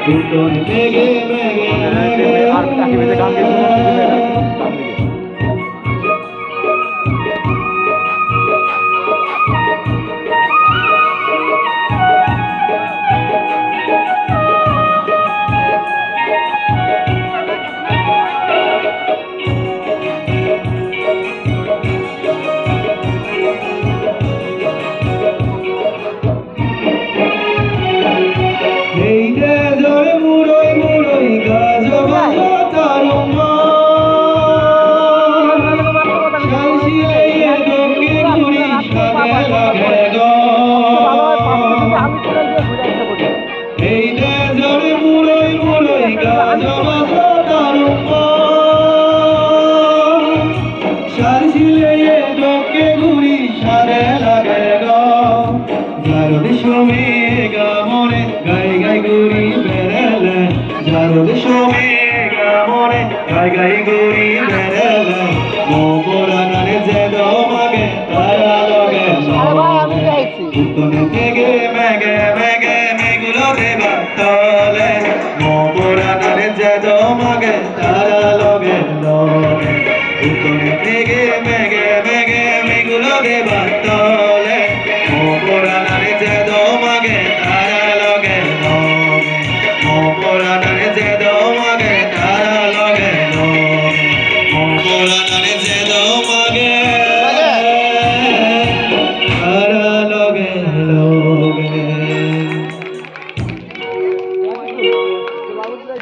উঠোন মেঘে মেঘে মেঘে আর কাকি বেঁধে গান গেছে এই যে জোরে মুড়োই মুড়োই গাছ বাজা তার শালশিলাইয়ে দক্ষিণ ঘুরি সাথে লাগে গো এই যে জোরে মুড়োই মুড়োই গাছ বাজা তার শালশিলাইয়ে দক্ষিণ ঘুরি সাথে লাগে গো যার সমে গামনে গাই গাই ঘুরি বেড়ালে যার সমে গামনে গাই গাই ঘুরি বেড়ালে মোরানারে যে দমাগে তারা লগে উঠোনে থেকে মেঘে মেঘে মেঘুলো দেবা তলে মোরানারে যে দমাগে তারা লগে লগে উঠোনে থেকে মেঘে মেঘে মেঘুলো দেবা